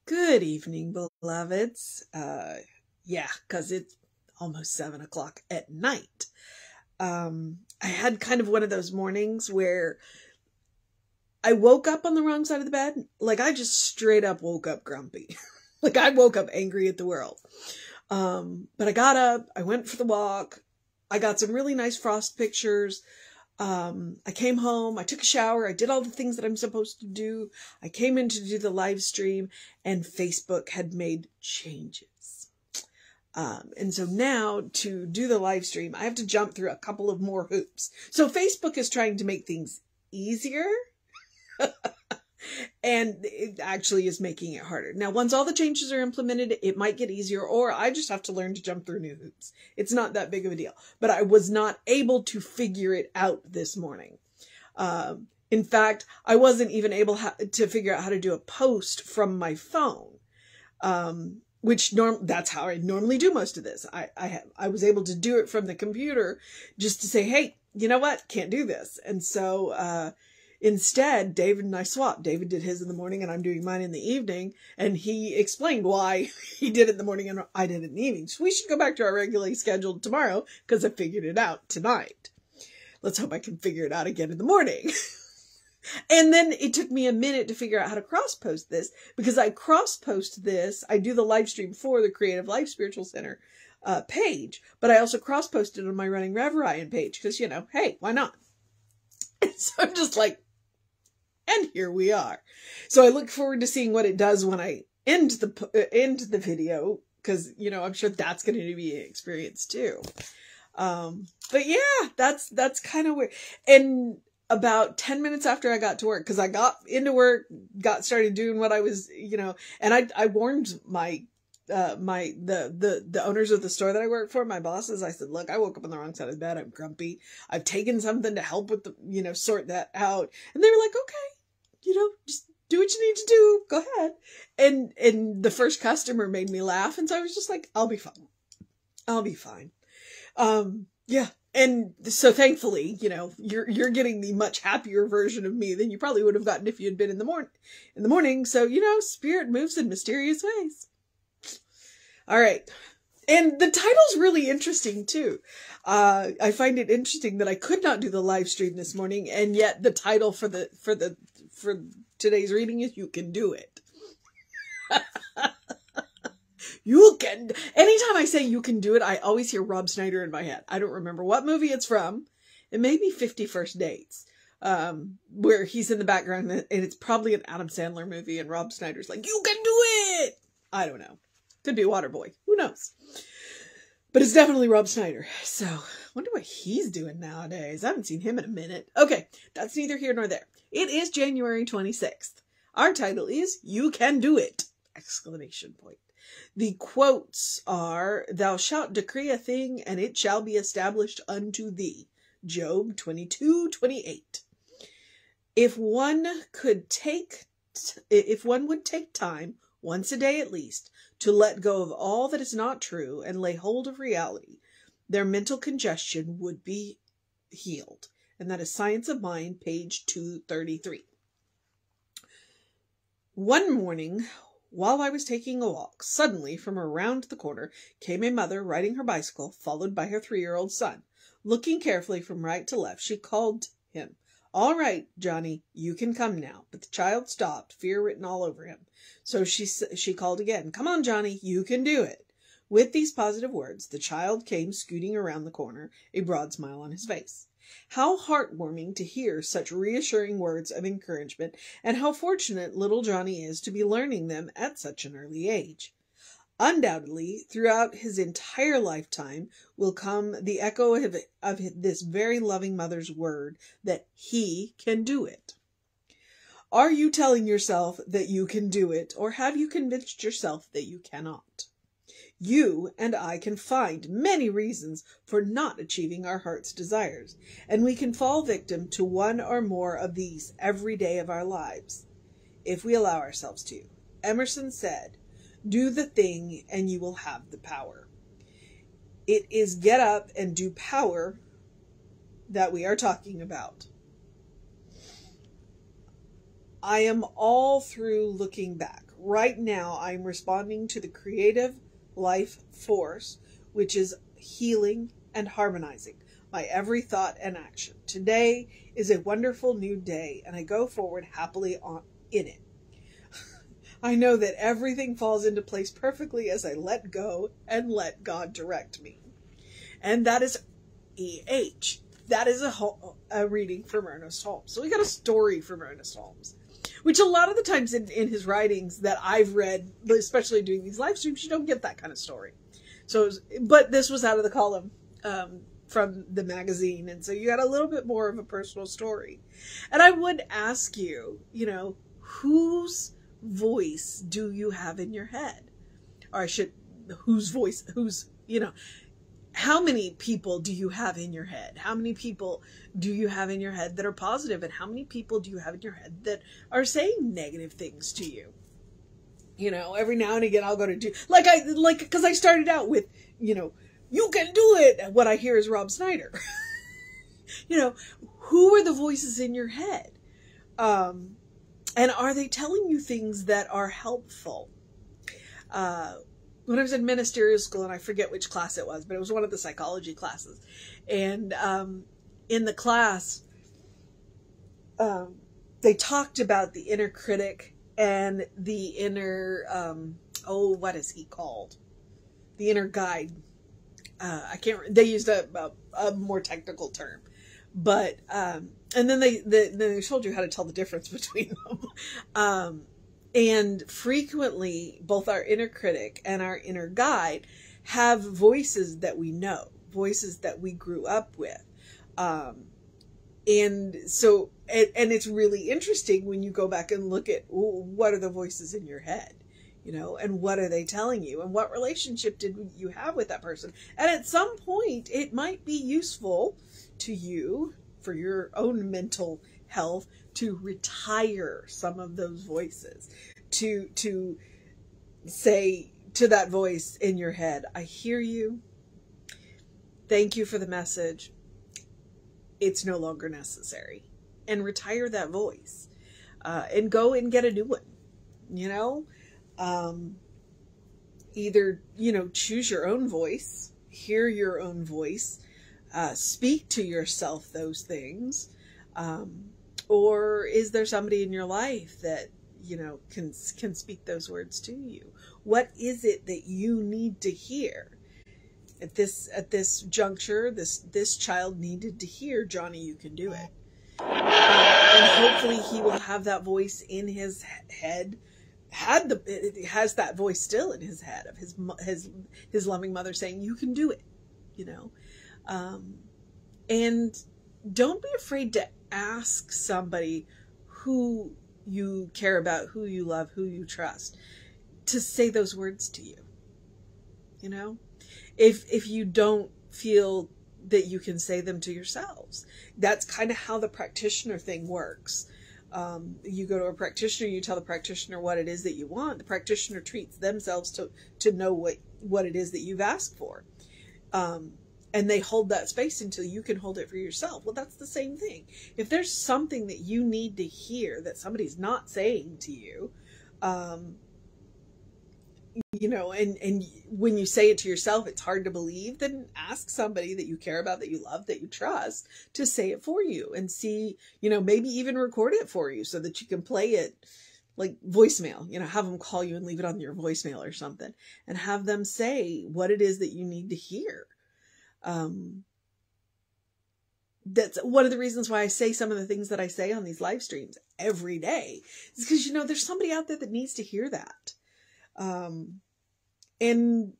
Good evening, beloveds. Yeah, because it's almost 7 o'clock at night. I had kind of one of those mornings where I woke up on the wrong side of the bed. Like, I just straight up woke up grumpy. Like, I woke up angry at the world. But I got up, I went for the walk, I got some really nice frost pictures. I came home, I took a shower, I did all the things that I'm supposed to do. I came in to do the live stream, and Facebook had made changes. And so now to do the live stream, I have to jump through a couple of more hoops. So Facebook is trying to make things easier. And it actually is making it harder. Now, once all the changes are implemented, it might get easier, or I just have to learn to jump through new hoops. It's not that big of a deal. But I was not able to figure it out this morning. In fact, I wasn't even able to figure out how to do a post from my phone, which that's how I normally do most of this. I was able to do it from the computer just to say, hey, you know what? Can't do this. And so instead, David and I swapped. David did his in the morning and I'm doing mine in the evening. And he explained why he did it in the morning and I did it in the evening. So we should go back to our regularly scheduled tomorrow because I figured it out tonight. Let's hope I can figure it out again in the morning. And then it took me a minute to figure out how to cross-post this because I cross-post this. I do the live stream for the Creative Life Spiritual Center page, but I also cross-posted on my Running Rev Ryan page because, you know, hey, why not? And so I'm just like, and here we are. So I look forward to seeing what it does when I end the video, because, you know, I'm sure that's going to be an experience too. But yeah, that's kind of weird. And about 10 minutes after I got to work, because I got into work, started doing what I was, you know, and I warned the owners of the store that I work for, my bosses, I said, look, I woke up on the wrong side of the bed. I'm grumpy. I've taken something to help with the, you know, sort that out. And they were like, okay, you know, just do what you need to do. Go ahead. And the first customer made me laugh. And so I was just like, I'll be fine. I'll be fine. Yeah. And so thankfully, you know, you're getting the much happier version of me than you probably would have gotten if you had been in the morning. So, you know, spirit moves in mysterious ways. All right. And the title's really interesting too. I find it interesting that I could not do the live stream this morning, and yet the title for today's reading is You Can Do It. You can. Anytime I say you can do it, I always hear Rob Schneider in my head. I don't remember what movie it's from. It may be 50 First Dates, where he's in the background, and it's probably an Adam Sandler movie, and Rob Schneider's like, you can do it. I don't know. Could be a Waterboy. Who knows? But it's definitely Rob Schneider. So, wonder what he's doing nowadays. I haven't seen him in a minute. Okay, that's neither here nor there. It is January 26th. Our title is You Can Do It! Exclamation point. The quotes are, Thou shalt decree a thing, and it shall be established unto thee. Job 22:28. If one would take time, once a day at least, to let go of all that is not true and lay hold of reality, their mental congestion would be healed. And that is Science of Mind, page 233. One morning, while I was taking a walk, suddenly from around the corner came a mother riding her bicycle, followed by her 3-year-old son. Looking carefully from right to left, she called him. All right, Johnny, you can come now. But the child stopped, fear written all over him. So she called again. Come on, Johnny, you can do it. With these positive words, the child came scooting around the corner, a broad smile on his face. How heartwarming to hear such reassuring words of encouragement, and how fortunate little Johnny is to be learning them at such an early age. Undoubtedly, throughout his entire lifetime will come the echo of this very loving mother's word that he can do it. Are you telling yourself that you can do it, or have you convinced yourself that you cannot? You and I can find many reasons for not achieving our heart's desires, and we can fall victim to one or more of these every day of our lives, if we allow ourselves to. Emerson said, do the thing and you will have the power. It is get up and do power that we are talking about. I am all through looking back. Right now, I'm responding to the creative life force, which is healing and harmonizing my every thought and action. Today is a wonderful new day, and I go forward happily in it. I know that everything falls into place perfectly as I let go and let God direct me. And that is E.H. That is a reading from Ernest Holmes. So we got a story from Ernest Holmes, which a lot of the times in his writings that I've read, especially doing these live streams, you don't get that kind of story. So, but this was out of the column from the magazine, and so you got a little bit more of a personal story. And I would ask you, whose voice do you have in your head? Or how many people do you have in your head? How many people do you have in your head that are positive, and how many people do you have in your head that are saying negative things to you? Every now and again I'll go to because I started out with, you can do it. And what I hear is Rob Snyder. Who are the voices in your head? And are they telling you things that are helpful? When I was in ministerial school, and I forget which class it was, but it was one of the psychology classes. And in the class, they talked about the inner critic and the inner, what is he called? The inner guide. They used a more technical term. But, and then they told you how to tell the difference between them. And frequently, both our inner critic and our inner guide have voices that we know, voices that we grew up with. And so, and it's really interesting when you go back and look at what are the voices in your head, and what are they telling you, and what relationship did you have with that person? And at some point, it might be useful to you for your own mental health to retire some of those voices, to say to that voice in your head, I hear you. Thank you for the message. It's no longer necessary. And retire that voice. And go and get a new one. Either, choose your own voice, hear your own voice, speak to yourself those things. Or is there somebody in your life that, can speak those words to you? What is it that you need to hear? At this juncture, this child needed to hear, Johnny, you can do it. And hopefully he will have that voice in his head, has that voice still in his head of his loving mother saying, you can do it, and don't be afraid to ask somebody who you care about, who you love, who you trust, to say those words to you. If you don't feel that you can say them to yourselves, that's kind of how the practitioner thing works. You go to a practitioner, you tell the practitioner what it is that you want. The practitioner treats themselves to know what it is that you've asked for. And they hold that space until you can hold it for yourself. Well, that's the same thing. If there's something that you need to hear that somebody's not saying to you, and when you say it to yourself, it's hard to believe, then ask somebody that you care about, that you love, that you trust, to say it for you and see, maybe even record it for you so that you can play it like voicemail, have them call you and leave it on your voicemail or something, and have them say what it is that you need to hear. That's one of the reasons why I say some of the things that I say on these live streams every day, is because, there's somebody out there that needs to hear that. And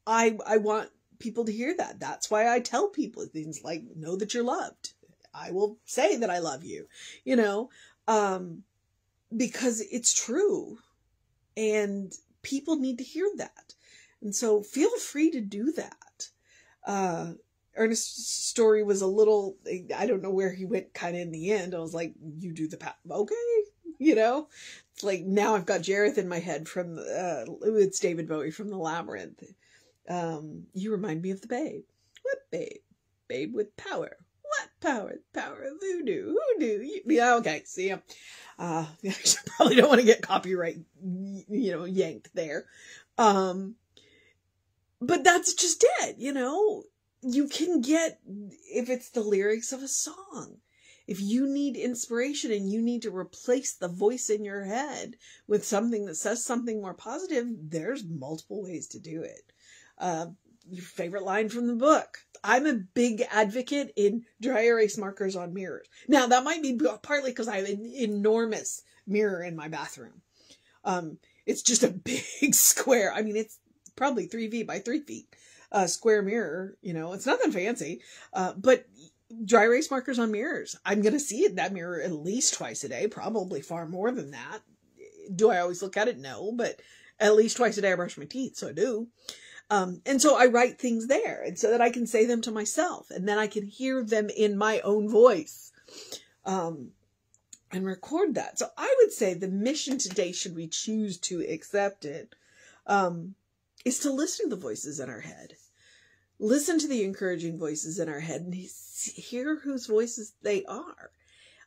I want people to hear that. That's why I tell people things like, know that you're loved. I will say that I love you, because it's true and people need to hear that. And so feel free to do that. Ernest's story was a little, I don't know where he went kind of in the end. I was like, you do the okay, it's like, now I've got Jareth in my head from, it's David Bowie from The Labyrinth. You remind me of the babe. What babe? Babe with power. What power? The power of voodoo. Who knew? Yeah, okay. See, I probably don't want to get copyright, yanked there. But that's just it, You can get, if it's the lyrics of a song, if you need inspiration and you need to replace the voice in your head with something that says something more positive, there's multiple ways to do it. Your favorite line from the book. I'm a big advocate in dry erase markers on mirrors. Now, that might be partly because I have an enormous mirror in my bathroom. It's just a big square. I mean, it's probably 3 feet by 3 feet. Square mirror, it's nothing fancy. But dry erase markers on mirrors. I'm going to see that mirror at least twice a day, probably far more than that. Do I always look at it? No, but at least twice a day I brush my teeth, so I do. And so I write things there, and so that I can say them to myself, and then I can hear them in my own voice, and record that. So I would say the mission today, should we choose to accept it, is to listen to the voices in our head. Listen to the encouraging voices in our head and hear whose voices they are.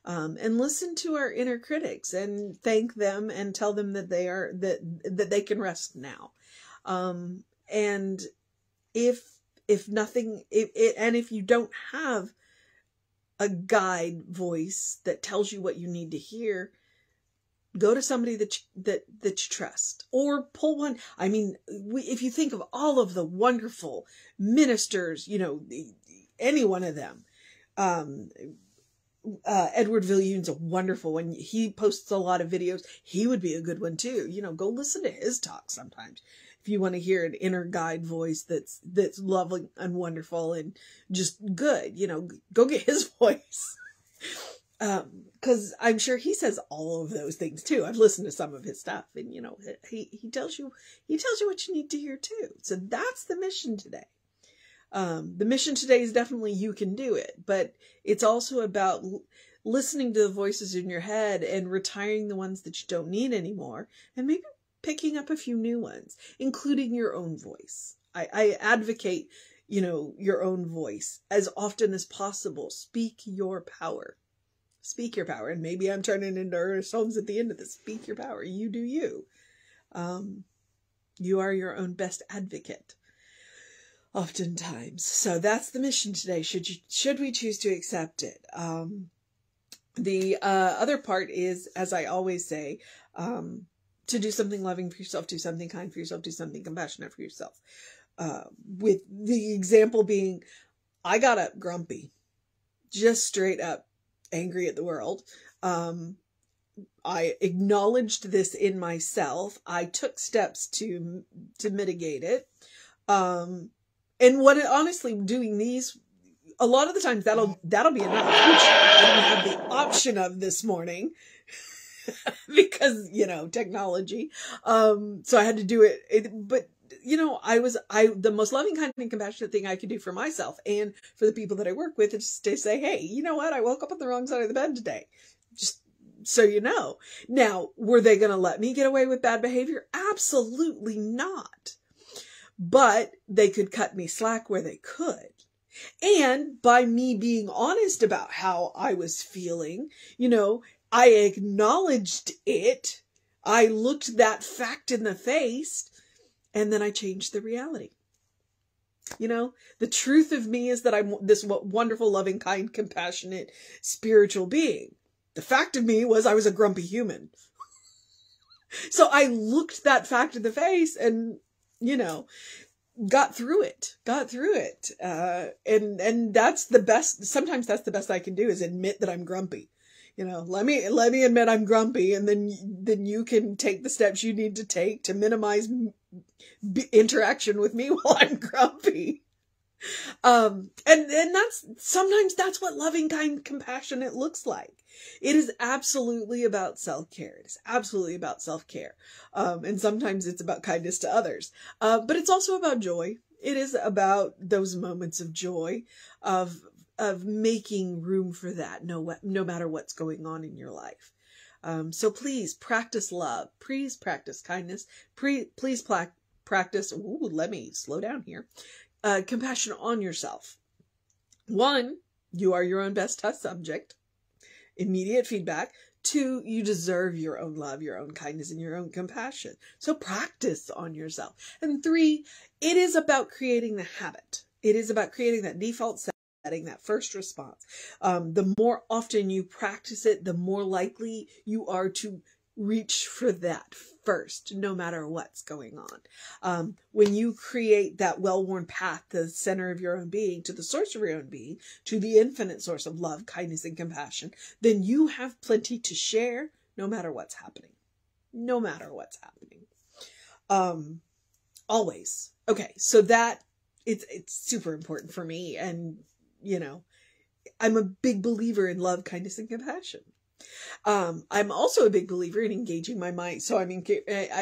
And listen to our inner critics and thank them and tell them that they can rest now. And if you don't have a guide voice that tells you what you need to hear, go to somebody that you trust, or pull one. I mean, if you think of all of the wonderful ministers, any one of them, Edward Viljoen's a wonderful one. He posts a lot of videos. He would be a good one too. Go listen to his talk sometimes. If you want to hear an inner guide voice that's lovely and wonderful and just good, go get his voice. Cause I'm sure he says all of those things too. I've listened to some of his stuff, and he tells you what you need to hear too. So that's the mission today. The mission today is definitely you can do it, but it's also about listening to the voices in your head and retiring the ones that you don't need anymore, and maybe picking up a few new ones, including your own voice. I advocate, your own voice as often as possible. Speak your power. Speak your power. And maybe I'm turning into Ernest Holmes at the end of this. Speak your power. You do you. You are your own best advocate, oftentimes. So that's the mission today. Should we choose to accept it? The other part is, as I always say, to do something loving for yourself, do something kind for yourself, do something compassionate for yourself. With the example being, I got up grumpy, just straight up angry at the world. I acknowledged this in myself. I took steps to mitigate it. And honestly, doing these, a lot of the times that'll be enough, which I didn't have the option of this morning because, technology. So I had to do it, but the most loving, kind, and compassionate thing I could do for myself and for the people that I work with is to say, hey, you know what? I woke up on the wrong side of the bed today. Just so you know. Now, were they going to let me get away with bad behavior? Absolutely not. But they could cut me slack where they could. And by me being honest about how I was feeling, I acknowledged it. I looked that fact in the face. And then I changed the reality. The truth of me is that I'm this wonderful, loving, kind, compassionate, spiritual being. The fact of me was I was a grumpy human. So I looked that fact in the face and, got through it. And that's the best. Sometimes that's the best I can do, is admit that I'm grumpy. Let me admit I'm grumpy, and then you can take the steps you need to take to minimize interaction with me while I'm grumpy. And sometimes that's what loving, kind, compassionate looks like. It is absolutely about self-care. It is absolutely about self-care. And sometimes it's about kindness to others. But it's also about joy. It is about those moments of joy, of making room for that, no matter what's going on in your life. So please practice love. Please practice kindness. Please practice, let me slow down here, compassion on yourself. One, You are your own best test subject. Immediate feedback. 2, you deserve your own love, your own kindness, and your own compassion. So practice on yourself. And 3, it is about creating the habit. It is about creating that default setting, that first response. The more often you practice it, the more likely you are to reach for that first, no matter what's going on. When you create that well-worn path to the center of your own being, to the source of your own being, to the infinite source of love, kindness, and compassion, then you have plenty to share, no matter what's happening. No matter what's happening. Always. Okay, so that, it's super important for me. And, you know, I'm a big believer in love, kindness, and compassion. I'm also a big believer in engaging my mind. So I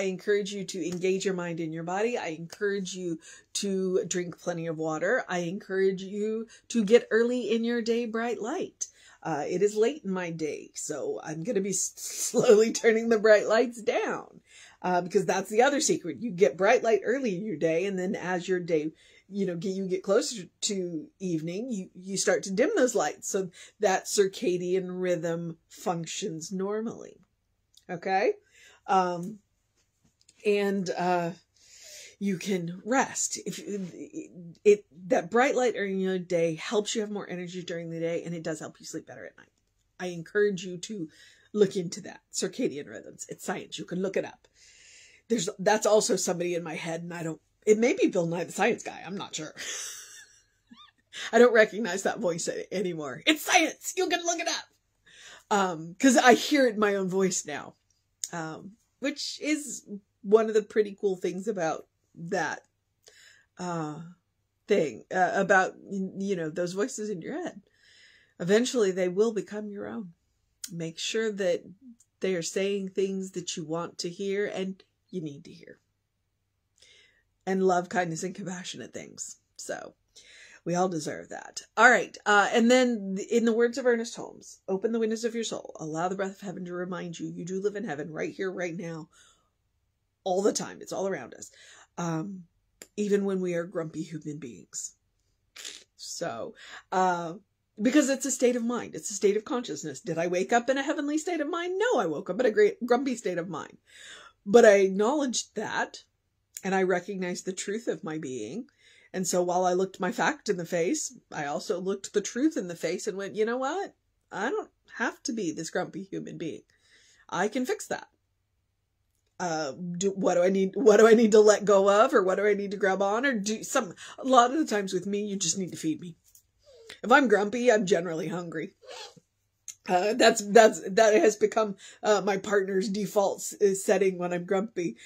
encourage you to engage your mind in your body. I encourage you to drink plenty of water. I encourage you to get early in your day bright light. It is late in my day, so I'm going to be slowly turning the bright lights down, because that's the other secret. You get bright light early in your day, and then as your day, you get closer to evening, you start to dim those lights so that circadian rhythm functions normally. Okay? You can rest. That bright light during your day helps you have more energy during the day, and it does help you sleep better at night. I encourage you to look into that. Circadian rhythms. It's science. You can look it up. That's also somebody in my head, and it may be Bill Nye the Science Guy. I'm not sure. I don't recognize that voice anymore. It's science. You can look it up. Because I hear it in my own voice now. Which is one of the pretty cool things about that thing. About, those voices in your head. Eventually they will become your own. Make sure that they are saying things that you want to hear and you need to hear. And love, kindness, and compassionate things. So we all deserve that. All right. And then in the words of Ernest Holmes, open the windows of your soul. Allow the breath of heaven to remind you, you do live in heaven right here, right now, all the time. It's all around us. Even when we are grumpy human beings. So, because it's a state of mind. It's a state of consciousness. Did I wake up in a heavenly state of mind? No, I woke up in a great grumpy state of mind. But I acknowledged that. And I recognized the truth of my being. And so while I looked my fact in the face, I also looked the truth in the face and went, you know what? I don't have to be this grumpy human being. I can fix that. What do I need to let go of, or what do I need to grab on, or a lot of the times with me, you just need to feed me. If I'm grumpy, I'm generally hungry. That has become, my partner's default setting when I'm grumpy.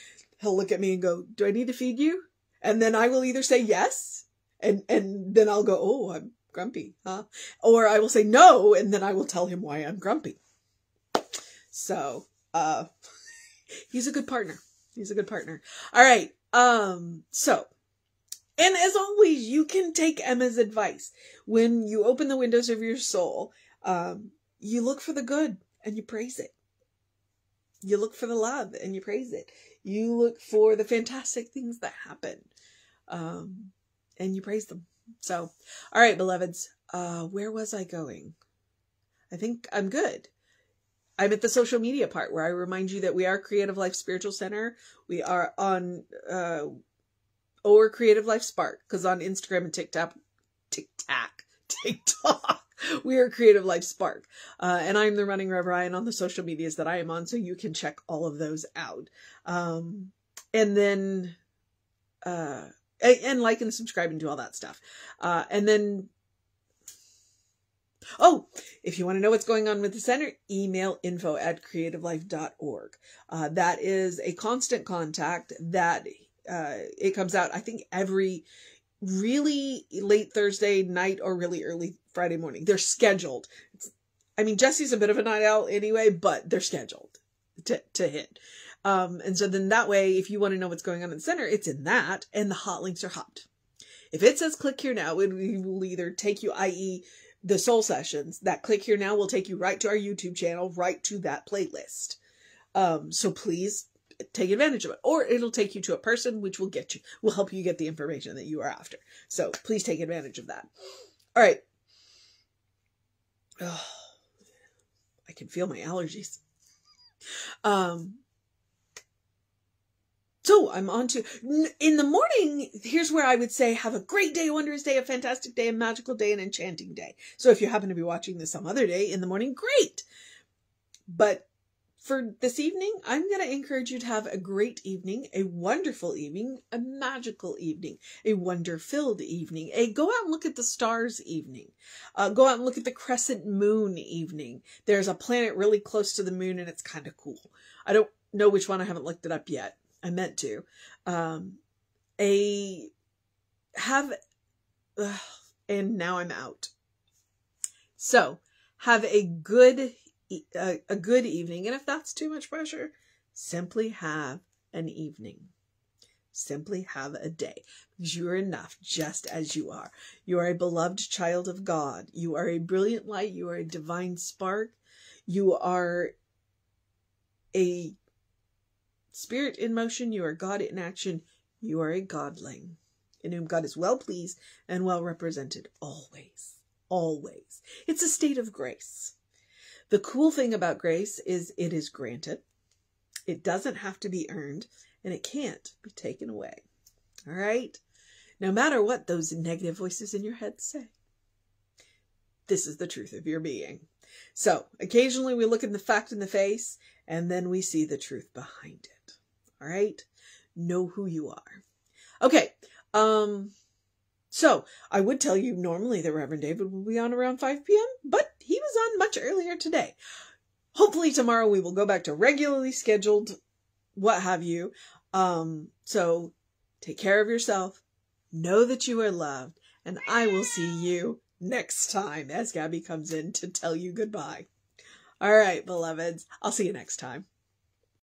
He'll look at me and go, do I need to feed you? And then I will either say yes, and then I'll go, oh, I'm grumpy, huh? Or I will say no, and then I will tell him why I'm grumpy. So, he's a good partner. He's a good partner. All right. So, and as always, you can take Emma's advice. When you open the windows of your soul, you look for the good and you praise it. You look for the love and you praise it. You look for the fantastic things that happen, and you praise them. So, all right, beloveds, where was I going? I think I'm good. I'm at the social media part where I remind you that we are Creative Life Spiritual Center. We are on, or Creative Life Spark, because on Instagram and TikTok, we are Creative Life Spark. And I'm the running Rev Ryan on the social medias that I am on, so you can check all of those out. And then, and like and subscribe and do all that stuff. And then, if you want to know what's going on with the center, email info@creativelife.org. That is a constant contact that, it comes out, I think, every really late Thursday night or really early Friday morning. They're scheduled. Jesse's a bit of a night owl anyway, but they're scheduled to hit. And so then that way, if you want to know what's going on in the center, it's in that, and the hot links are hot. If it says click here now, it will either take you, i.e. the soul sessions, that click here now will take you right to our YouTube channel, right to that playlist. So please take advantage of it, or it'll take you to a person, which will help you get the information that you are after. So please take advantage of that. All right. Oh, I can feel my allergies. So I'm on to, in the morning, here's where I would say have a great day, a wondrous day, a fantastic day, a magical day, an enchanting day. So if you happen to be watching this some other day in the morning, great. But for this evening, I'm going to encourage you to have a great evening, a wonderful evening, a magical evening, a wonder-filled evening, a go out and look at the stars evening, go out and look at the crescent moon evening. There's a planet really close to the moon and it's kind of cool. I don't know which one. I haven't looked it up yet. I meant to. And now I'm out. So have a good evening. And if that's too much pressure, simply have an evening. Simply have a day, because you are enough just as you are. You are a beloved child of God. You are a brilliant light. You are a divine spark. You are a spirit in motion. You are God in action. You are a godling in whom God is well pleased and well represented always. Always. It's a state of grace. The cool thing about grace is it is granted. It doesn't have to be earned, and it can't be taken away. All right? No matter what those negative voices in your head say, this is the truth of your being. So occasionally we look at the fact in the face, and then we see the truth behind it. All right? Know who you are. Okay. So I would tell you normally the Reverend David will be on around 5 p.m., but he was on much earlier today. Hopefully tomorrow we will go back to regularly scheduled, what have you. So take care of yourself. Know that you are loved, and I will see you next time as Gabby comes in to tell you goodbye. All right, beloveds. I'll see you next time.